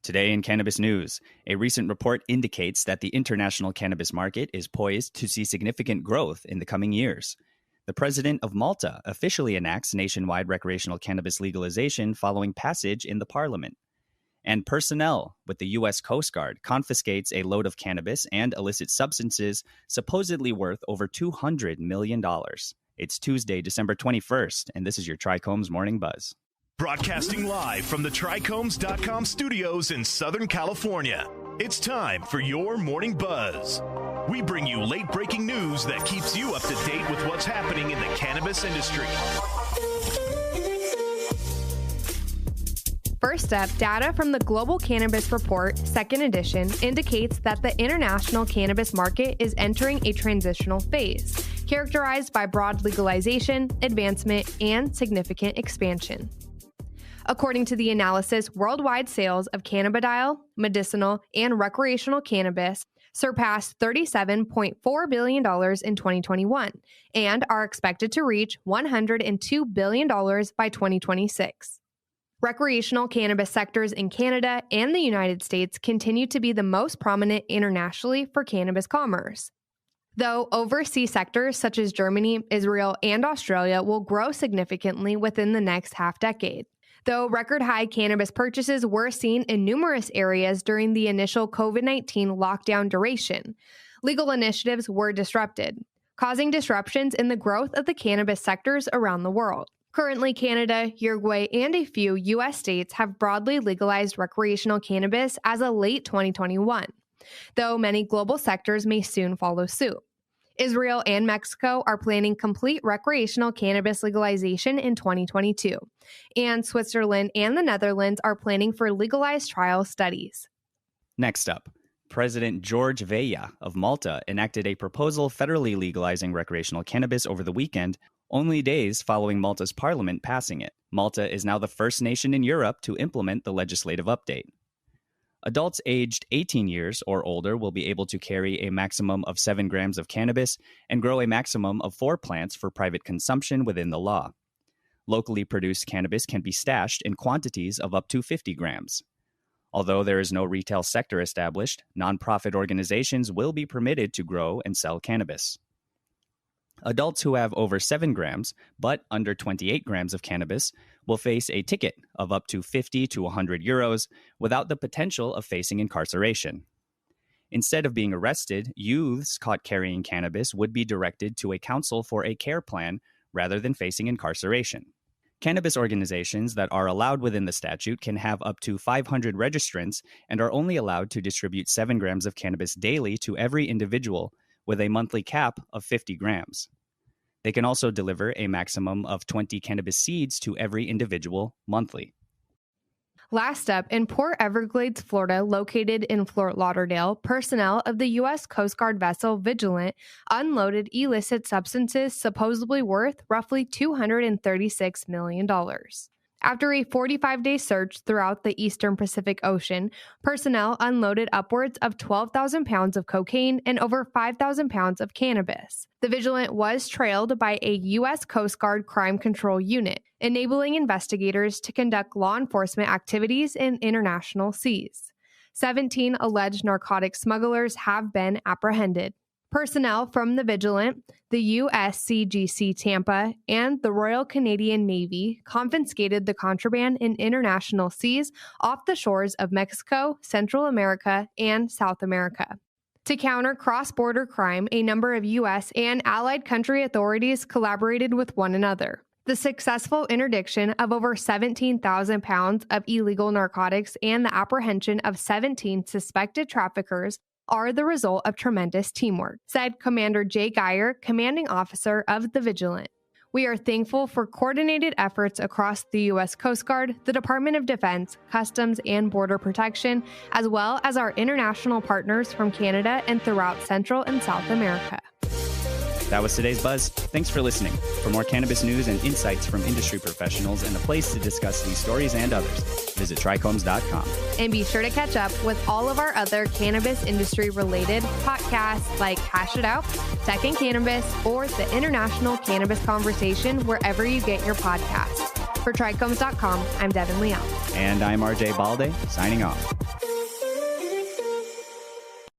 Today in Cannabis News, a recent report indicates that the international cannabis market is poised to see significant growth in the coming years. The President of Malta officially enacts nationwide recreational cannabis legalization following passage in the parliament. And personnel with the U.S. Coast Guard confiscates a load of cannabis and illicit substances supposedly worth over $200 million. It's Tuesday, December 21st, and this is your Trichomes Morning Buzz. Broadcasting live from the Trichomes.com studios in Southern California, it's time for your Morning Buzz. We bring you late-breaking news that keeps you up to date with what's happening in the cannabis industry. First up, data from the Global Cannabis Report, second edition, indicates that the international cannabis market is entering a transitional phase, characterized by broad legalization, advancement, and significant expansion. According to the analysis, worldwide sales of cannabidiol, medicinal, and recreational cannabis surpassed $37.4 billion in 2021 and are expected to reach $102 billion by 2026. Recreational cannabis sectors in Canada and the United States continue to be the most prominent internationally for cannabis commerce, though overseas sectors such as Germany, Israel, and Australia will grow significantly within the next half-decade. Though record-high cannabis purchases were seen in numerous areas during the initial COVID-19 lockdown duration, legal initiatives were disrupted, causing disruptions in the growth of the cannabis sectors around the world. Currently, Canada, Uruguay, and a few U.S. states have broadly legalized recreational cannabis as of late 2021, though many global sectors may soon follow suit. Israel and Mexico are planning complete recreational cannabis legalization in 2022, and Switzerland and the Netherlands are planning for legalized trial studies. Next up, President George Weah of Malta enacted a proposal federally legalizing recreational cannabis over the weekend, only days following Malta's parliament passing it. Malta is now the first nation in Europe to implement the legislative update. Adults aged 18 years or older will be able to carry a maximum of 7 grams of cannabis and grow a maximum of 4 plants for private consumption within the law. Locally produced cannabis can be stashed in quantities of up to 50 grams. Although there is no retail sector established, nonprofit organizations will be permitted to grow and sell cannabis. Adults who have over 7 grams, but under 28 grams of cannabis, will face a ticket of up to 50 to 100 euros without the potential of facing incarceration. Instead of being arrested, youths caught carrying cannabis would be directed to a council for a care plan rather than facing incarceration. Cannabis organizations that are allowed within the statute can have up to 500 registrants and are only allowed to distribute 7 grams of cannabis daily to every individual, with a monthly cap of 50 grams. They can also deliver a maximum of 20 cannabis seeds to every individual monthly. Last up, in Port Everglades, Florida, located in Fort Lauderdale, personnel of the U.S. Coast Guard vessel Vigilant unloaded illicit substances supposedly worth roughly $236 million. After a 45-day search throughout the eastern Pacific Ocean, personnel unloaded upwards of 12,000 pounds of cocaine and over 5,000 pounds of cannabis. The Vigilant was trailed by a U.S. Coast Guard crime control unit, enabling investigators to conduct law enforcement activities in international seas. 17 alleged narcotic smugglers have been apprehended. Personnel from the Vigilant, the USCGC Tampa, and the Royal Canadian Navy confiscated the contraband in international seas off the shores of Mexico, Central America, and South America. To counter cross-border crime, a number of U.S. and allied country authorities collaborated with one another. The successful interdiction of over 17,000 pounds of illegal narcotics and the apprehension of 17 suspected traffickers are the result of tremendous teamwork, said Commander Jay Geyer, commanding officer of the Vigilant. We are thankful for coordinated efforts across the U.S. Coast Guard, the Department of Defense, Customs, and Border Protection, as well as our international partners from Canada and throughout Central and South America. That was today's Buzz. Thanks for listening. For more cannabis news and insights from industry professionals and a place to discuss these stories and others, visit trichomes.com. And be sure to catch up with all of our other cannabis industry-related podcasts like Hash It Out, Tech and Cannabis, or the International Cannabis Conversation wherever you get your podcasts. For trichomes.com, I'm Devin Leal. And I'm RJ Balde, signing off.